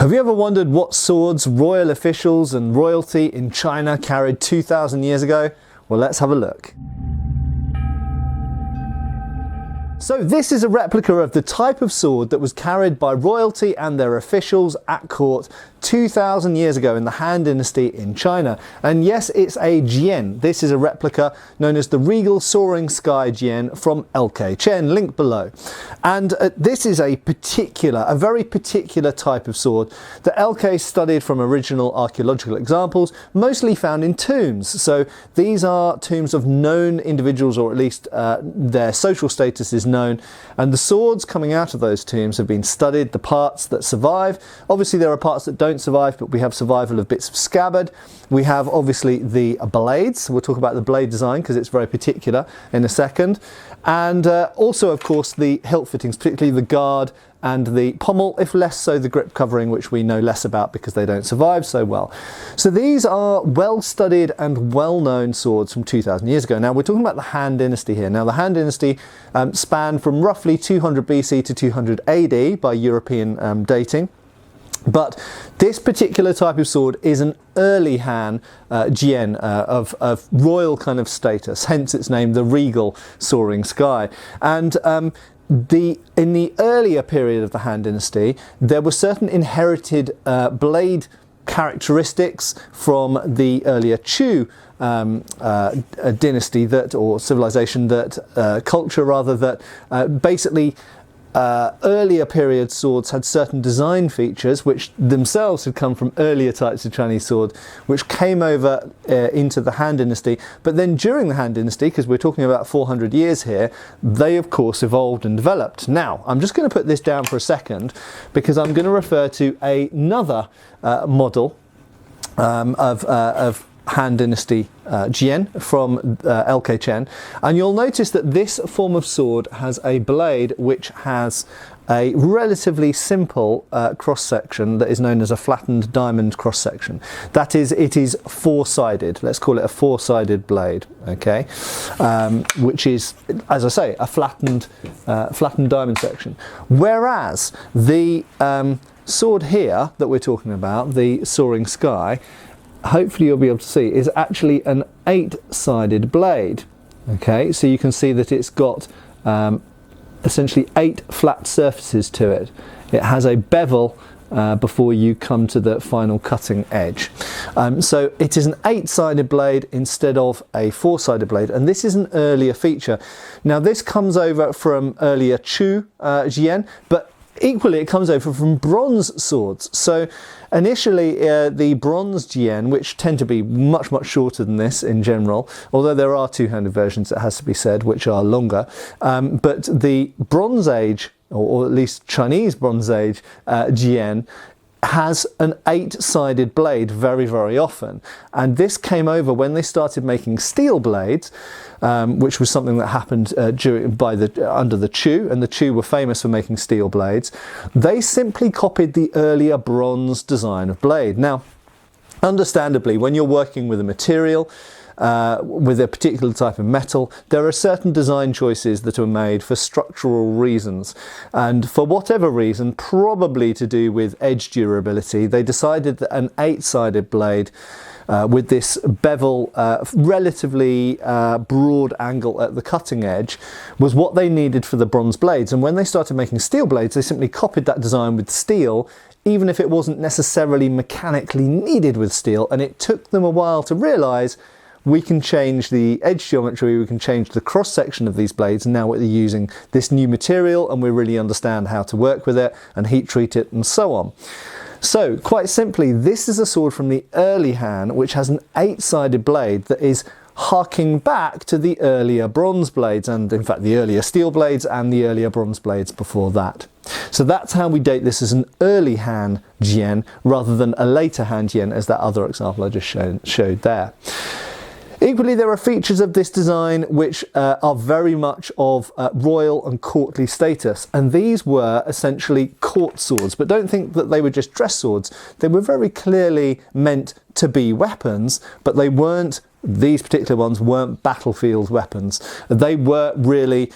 Have you ever wondered what swords royal officials and royalty in China carried 2,000 years ago? Well, let's have a look. So this is a replica of the type of sword that was carried by royalty and their officials at court 2,000 years ago in the Han Dynasty in China. And yes, it's a Jian. This is a replica known as the Regal Soaring Sky Jian from Replication, link below. And this is a very particular type of sword that LK studied from original archaeological examples, mostly found in tombs. So these are tombs of known individuals, or at least their social status is known. And the swords coming out of those tombs have been studied, the parts that survive. Obviously there are parts that don't survive, but we have survival of bits of scabbard. We have obviously the blades. We'll talk about the blade design because it's very particular in a second. And also, of course, the hilt fittings, particularly the guard and the pommel, if less so the grip covering, which we know less about because they don't survive so well. So these are well-studied and well-known swords from 2,000 years ago. Now we're talking about the Han Dynasty here. Now the Han Dynasty spanned from roughly 200 BC to 200 AD by European dating. But this particular type of sword is an early Han Jian of royal kind of status, hence its name, the Regal Soaring Sky. And in the earlier period of the Han Dynasty, there were certain inherited blade characteristics from the earlier Chu dynasty or civilization, culture rather, that basically earlier period swords had certain design features which themselves had come from earlier types of Chinese sword, which came over into the Han Dynasty. But then during the Han Dynasty, because we're talking about 400 years here, they of course evolved and developed. Now I'm just going to put this down for a second because I'm going to refer to another model of Han Dynasty Jian from Replication, and you'll notice that this form of sword has a blade which has a relatively simple cross-section that is known as a flattened diamond cross-section. That is, it is four-sided. Let's call it a four-sided blade, okay? Which is, as I say, a flattened diamond section. Whereas the sword here that we're talking about, the Soaring Sky, hopefully you'll be able to see, is actually an eight-sided blade. Okay, so you can see that it's got essentially 8 flat surfaces to it. It has a bevel before you come to the final cutting edge. So it is an 8-sided blade instead of a 4-sided blade, and this is an earlier feature. Now this comes over from earlier Chu Jian, but equally it comes over from bronze swords. So initially the bronze Jian, which tend to be much shorter than this in general, although there are two-handed versions, it has to be said, which are longer, but the Bronze Age, or at least Chinese Bronze Age Jian, has an 8-sided blade very often, and this came over when they started making steel blades, which was something that happened under the Chu, and the Chu were famous for making steel blades. They simply copied the earlier bronze design of blade. Now, understandably, when you're working with a material, with a particular type of metal, there are certain design choices that are made for structural reasons, and for whatever reason, probably to do with edge durability, they decided that an 8-sided blade with this bevel, relatively broad angle at the cutting edge, was what they needed for the bronze blades. And when they started making steel blades, they simply copied that design with steel, even if it wasn't necessarily mechanically needed with steel. And it took them a while to realise, we can change the edge geometry, we can change the cross-section of these blades, and now we're using this new material and we really understand how to work with it and heat treat it and so on. So quite simply, this is a sword from the early Han which has an 8-sided blade that is harking back to the earlier bronze blades, and in fact the earlier steel blades and the earlier bronze blades before that. So that's how we date this as an early Han Jian rather than a later Han Jian, as that other example I just showed there. Equally, there are features of this design which are very much of royal and courtly status, and these were essentially court swords. But don't think that they were just dress swords. They were very clearly meant to be weapons, but they weren't these particular ones weren't battlefield weapons. They were really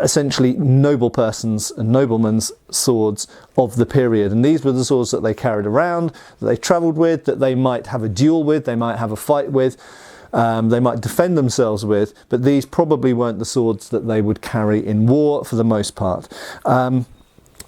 essentially noble persons and noblemen's swords of the period, and these were the swords that they carried around, that they travelled with, that they might have a duel with, they might have a fight with, they might defend themselves with, but these probably weren't the swords that they would carry in war for the most part.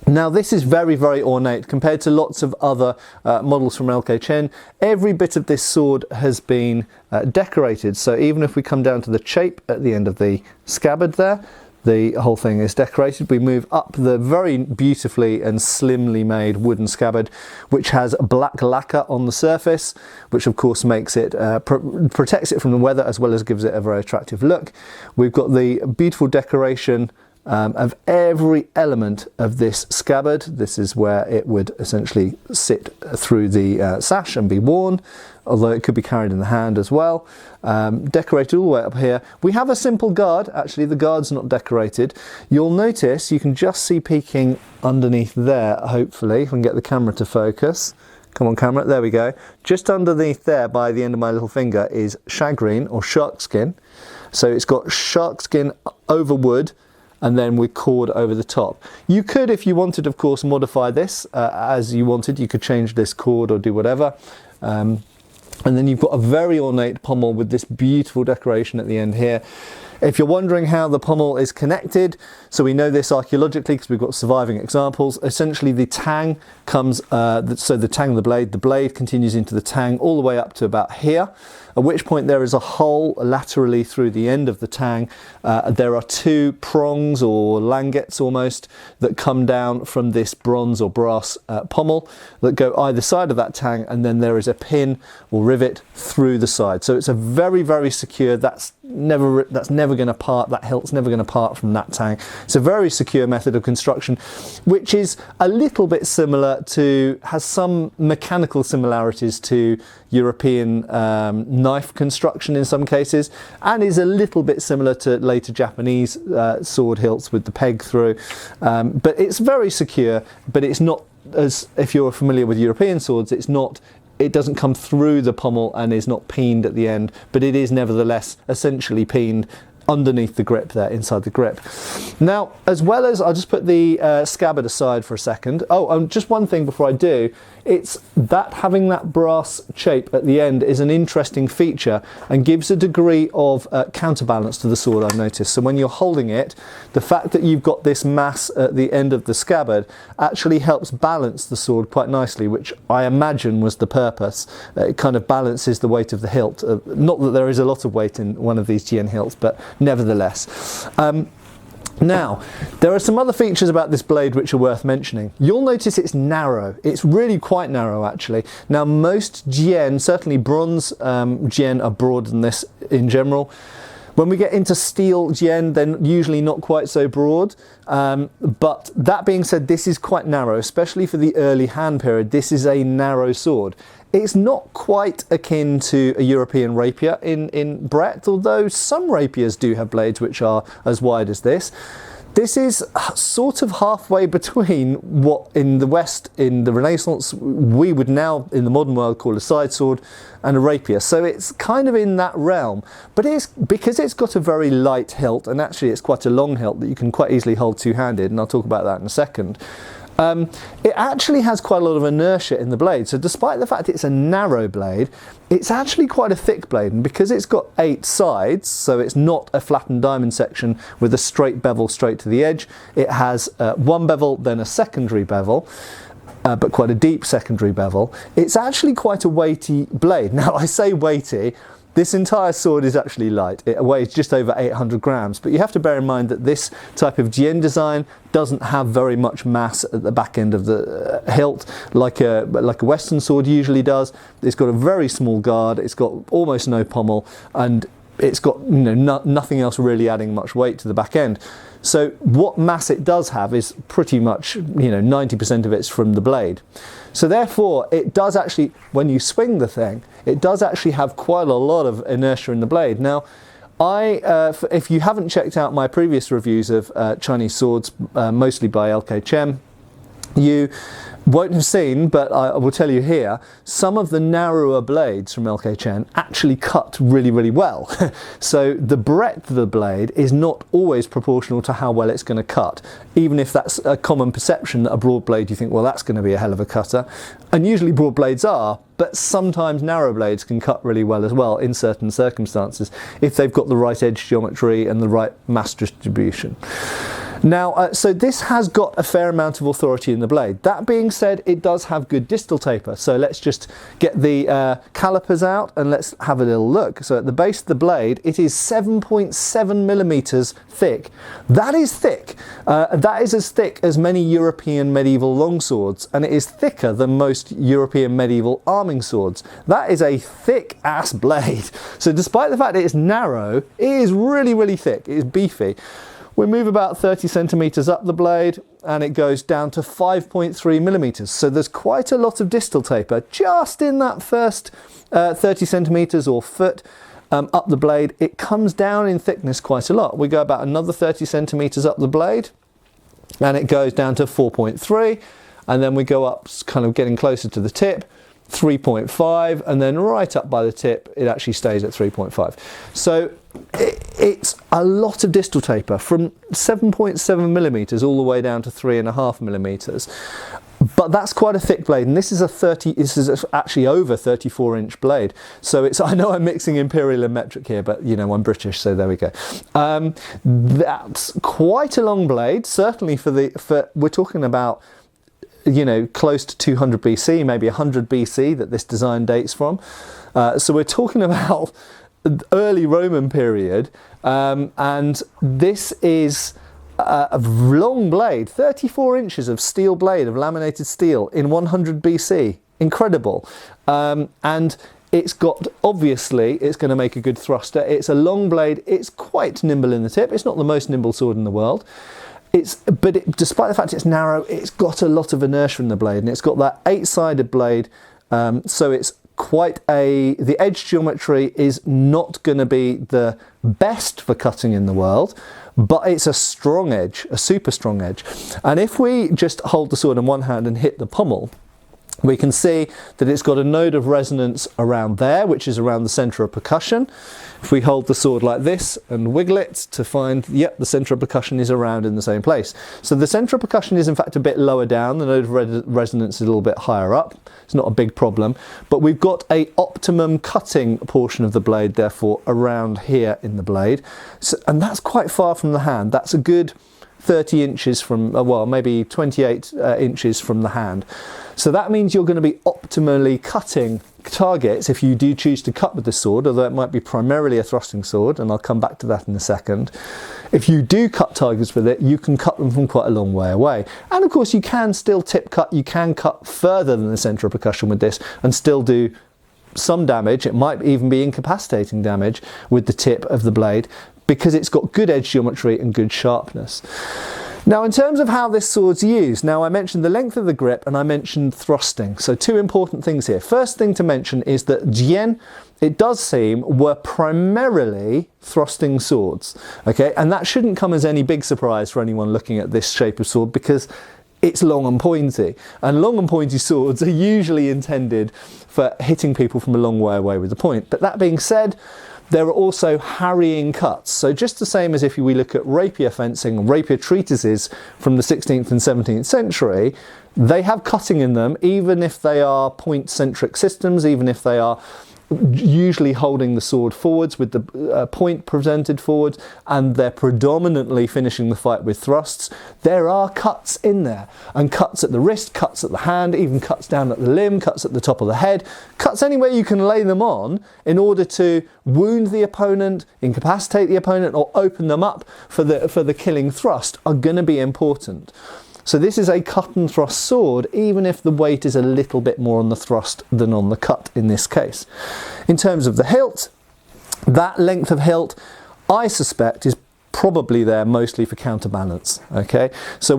Now this is very, very ornate compared to lots of other models from LK Chen. Every bit of this sword has been decorated, so even if we come down to the shape at the end of the scabbard there, the whole thing is decorated. We move up the very beautifully and slimly made wooden scabbard, which has black lacquer on the surface, which of course makes it protects it from the weather as well as gives it a very attractive look. We've got the beautiful decoration of every element of this scabbard. This is where it would essentially sit through the sash and be worn, although it could be carried in the hand as well. Decorated all the way up here. We have a simple guard. Actually, the guard's not decorated. You'll notice you can just see peeking underneath there, hopefully, if I can get the camera to focus. Come on, camera, there we go. Just underneath there, by the end of my little finger, is shagreen or shark skin. So it's got shark skin over wood, and then with cord over the top. You could, if you wanted, of course, modify this as you wanted. You could change this cord or do whatever. And then you've got a very ornate pommel with this beautiful decoration at the end here. If you're wondering how the pommel is connected, so we know this archaeologically because we've got surviving examples. Essentially the tang comes, so the tang of the blade continues into the tang all the way up to about here, at which point there is a hole laterally through the end of the tang. There are two prongs or languettes almost that come down from this bronze or brass pommel that go either side of that tang, and then there is a pin or rivet through the side. So it's a very, very secure, that's never going to part, that hilt's never going to part from that tang. It's a very secure method of construction, which is a little bit similar to, has some mechanical similarities to European knife construction in some cases, and is a little bit similar to later Japanese sword hilts with the peg through. But it's very secure, but it's not, as if you're familiar with European swords, it's not, it doesn't come through the pommel and is not peened at the end, but it is nevertheless essentially peened underneath the grip there, inside the grip. Now, as well as, I'll just put the scabbard aside for a second. Oh, just one thing before I do, it's that having that brass shape at the end is an interesting feature and gives a degree of counterbalance to the sword, I've noticed. So when you're holding it, the fact that you've got this mass at the end of the scabbard actually helps balance the sword quite nicely, which I imagine was the purpose. It kind of balances the weight of the hilt. Not that there is a lot of weight in one of these Jian hilts, but nevertheless. Now, there are some other features about this blade which are worth mentioning. You'll notice it's narrow. It's really quite narrow, actually. Now, most Jian, certainly bronze Jian, are broader than this in general. When we get into steel Jian, then usually not quite so broad. But that being said, this is quite narrow, especially for the early Han period. This is a narrow sword. It's not quite akin to a European rapier in breadth, although some rapiers do have blades which are as wide as this. This is sort of halfway between what in the West, in the Renaissance, we would now in the modern world call a side sword and a rapier. So it's kind of in that realm, but it's because it's got a very light hilt, and actually it's quite a long hilt that you can quite easily hold two-handed, and I'll talk about that in a second. It actually has quite a lot of inertia in the blade, so despite the fact it's a narrow blade, it's actually quite a thick blade, and because it's got 8 sides, so it's not a flattened diamond section with a straight bevel straight to the edge, it has one bevel, then a secondary bevel, but quite a deep secondary bevel. It's actually quite a weighty blade. Now, I say weighty, this entire sword is actually light. It weighs just over 800 grams, but you have to bear in mind that this type of Jian design doesn't have very much mass at the back end of the hilt like a Western sword usually does. It's got a very small guard, it's got almost no pommel, and it's got nothing else really adding much weight to the back end. So what mass it does have is pretty much 90% of it's from the blade. So therefore it does actually, when you swing the thing, it does actually have quite a lot of inertia in the blade. Now, if you haven't checked out my previous reviews of Chinese swords, mostly by LK Chen, you won't have seen, but I will tell you here, some of the narrower blades from LK actually cut really, really well. So the breadth of the blade is not always proportional to how well it's going to cut, even if that's a common perception that a broad blade, you think, well, that's going to be a hell of a cutter. And usually broad blades are, but sometimes narrow blades can cut really well as well in certain circumstances, if they've got the right edge geometry and the right mass distribution. Now, so this has got a fair amount of authority in the blade. That being said, it does have good distal taper. So let's just get the calipers out and let's have a little look. So at the base of the blade, it is 7.7 millimeters thick. That is thick. That is as thick as many European medieval longswords, and it is thicker than most European medieval arming swords. That is a thick ass blade. So despite the fact it is narrow, it is really, really thick. It is beefy. We move about 30 centimeters up the blade and it goes down to 5.3 millimeters. So there's quite a lot of distal taper just in that first 30 centimeters or foot up the blade. It comes down in thickness quite a lot. We go about another 30 centimeters up the blade and it goes down to 4.3, and then we go up kind of getting closer to the tip, 3.5, and then right up by the tip it actually stays at 3.5. So it's a lot of distal taper from 7.7 millimeters all the way down to 3.5 millimeters. But that's quite a thick blade, and this is actually over 34-inch blade. So it's, I know I'm mixing imperial and metric here, but you know, I'm British, so there we go. That's quite a long blade, certainly for we're talking about, you know, close to 200 BC, maybe 100 BC that this design dates from. So we're talking about early Roman period, and this is a long blade, 34 inches of steel blade, of laminated steel in 100 BC. Incredible. And it's got, obviously, it's going to make a good thruster. It's a long blade. It's quite nimble in the tip. It's not the most nimble sword in the world. But despite the fact it's narrow, it's got a lot of inertia in the blade, and it's got that 8-sided blade, so it's quite the edge geometry is not going to be the best for cutting in the world, but it's a strong edge, a super strong edge. And if we just hold the sword in one hand and hit the pommel, we can see that it's got a node of resonance around there, which is around the centre of percussion. If we hold the sword like this and wiggle it to find, yep, the centre of percussion is around in the same place. So the centre of percussion is in fact a bit lower down, the node of resonance is a little bit higher up. It's not a big problem, but we've got a optimum cutting portion of the blade, therefore, around here in the blade. So, and that's quite far from the hand. That's a good 30 inches from, well, maybe 28 inches from the hand. So that means you're going to be optimally cutting targets if you do choose to cut with this sword, although it might be primarily a thrusting sword, and I'll come back to that in a second. If you do cut targets with it, you can cut them from quite a long way away. And of course you can still tip cut, you can cut further than the centre of percussion with this and still do some damage. It might even be incapacitating damage with the tip of the blade, because it's got good edge geometry and good sharpness. Now, in terms of how this sword's used, now I mentioned the length of the grip and I mentioned thrusting. So two important things here. First thing to mention is that Jian, it does seem, were primarily thrusting swords. Okay, and that shouldn't come as any big surprise for anyone looking at this shape of sword, because it's long and pointy. And long and pointy swords are usually intended for hitting people from a long way away with the point. But that being said, there are also harrying cuts. So just the same as if we look at rapier fencing, rapier treatises from the 16th and 17th century, they have cutting in them, even if they are point-centric systems, even if they are usually holding the sword forwards with the point presented forwards, and they're predominantly finishing the fight with thrusts. There are cuts in there, and cuts at the wrist, cuts at the hand, even cuts down at the limb, cuts at the top of the head, cuts anywhere you can lay them on in order to wound the opponent, incapacitate the opponent, or open them up for the killing thrust are going to be important. So this is a cut and thrust sword, even if the weight is a little bit more on the thrust than on the cut in this case. In terms of the hilt, that length of hilt, I suspect, is probably there mostly for counterbalance. Okay, so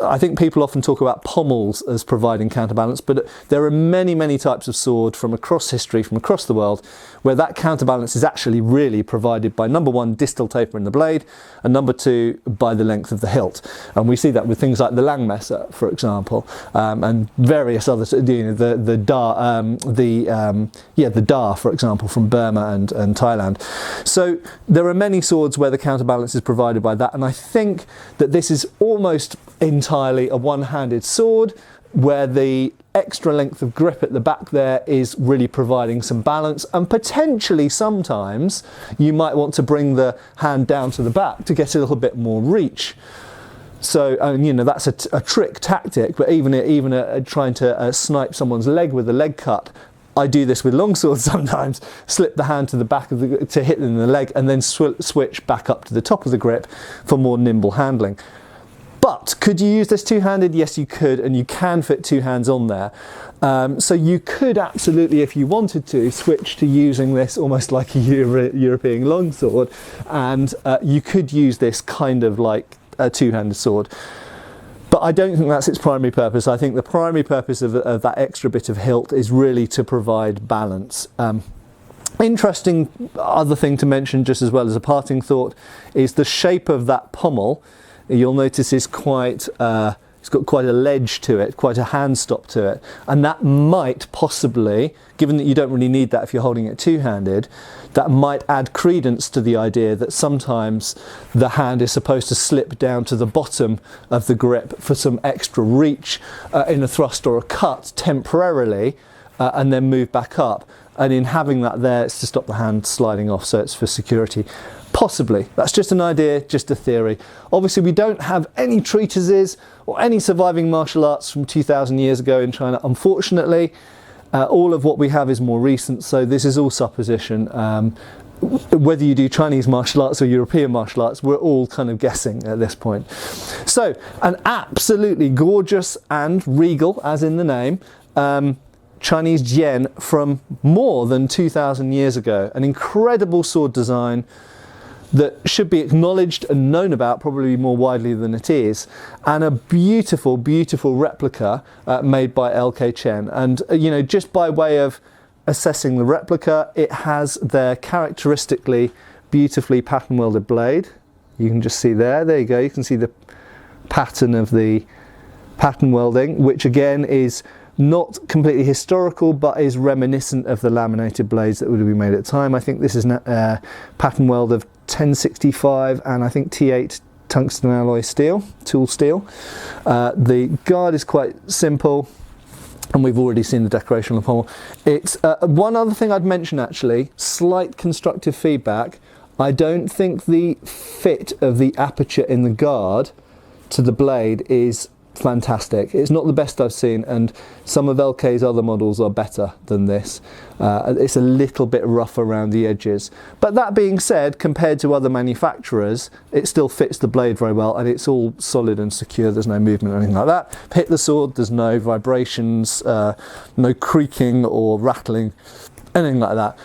I think people often talk about pommels as providing counterbalance, but there are many types of sword from across history, from across the world, where that counterbalance is actually really provided by, number one, distal taper in the blade, and number two, by the length of the hilt. And we see that with things like the Langmesser, for example, and various others. The Da, for example, from Burma and Thailand. So there are many swords where the counterbalance is provided by that, and I think that this is almost entirely a one-handed sword, where the extra length of grip at the back there is really providing some balance, and potentially sometimes you might want to bring the hand down to the back to get a little bit more reach. So, that's a trick tactic, but even trying to snipe someone's leg with a leg cut, I do this with longswords sometimes, slip the hand to the back to hit them in the leg, and then switch back up to the top of the grip for more nimble handling. But could you use this two-handed? Yes, you could, and you can fit two hands on there. So you could absolutely, if you wanted to, switch to using this almost like a European longsword, and you could use this kind of like a two-handed sword. But I don't think that's its primary purpose. I think the primary purpose of that extra bit of hilt is really to provide balance. Interesting other thing to mention, just as well as a parting thought, is the shape of that pommel. You'll notice is quite, it's got quite a ledge to it, quite a hand stop to it, and that might possibly, given that you don't really need that if you're holding it two-handed, that might add credence to the idea that sometimes the hand is supposed to slip down to the bottom of the grip for some extra reach in a thrust or a cut temporarily, and then move back up. And in having that there, it's to stop the hand sliding off, so it's for security. Possibly. That's just an idea, just a theory. Obviously, we don't have any treatises or any surviving martial arts from 2,000 years ago in China, unfortunately. All of what we have is more recent, so this is all supposition. Whether you do Chinese martial arts or European martial arts, we're all kind of guessing at this point. So, an absolutely gorgeous and regal, as in the name, Chinese Jian from more than 2,000 years ago. An incredible sword design that should be acknowledged and known about probably more widely than it is, and a beautiful replica made by LK Chen. And just by way of assessing the replica, it has their characteristically beautifully pattern welded blade. You can just see there you go, you can see the pattern of the pattern welding, which again is not completely historical, but is reminiscent of the laminated blades that would have been made at the time. I think this is a pattern weld of 1065 and I think T8 tungsten alloy steel, tool steel. The guard is quite simple, and we've already seen the decoration on the pommel. It's one other thing I'd mention actually, slight constructive feedback. I don't think the fit of the aperture in the guard to the blade is fantastic. It's not the best I've seen, and some of LK's other models are better than this. It's a little bit rough around the edges, but that being said, compared to other manufacturers, it still fits the blade very well, and it's all solid and secure. There's no movement or anything like that. Hit the sword, there's no vibrations, no creaking or rattling, anything like that.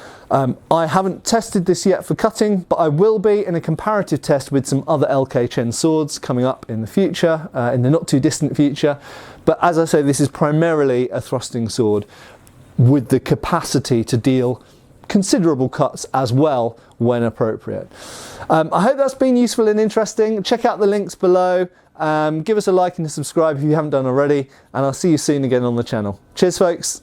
I haven't tested this yet for cutting, but I will be in a comparative test with some other LK Chen swords coming up in the future, in the not too distant future. But as I say, this is primarily a thrusting sword with the capacity to deal considerable cuts as well when appropriate. I hope that's been useful and interesting. Check out the links below. Give us a like and a subscribe if you haven't done already, and I'll see you soon again on the channel. Cheers, folks.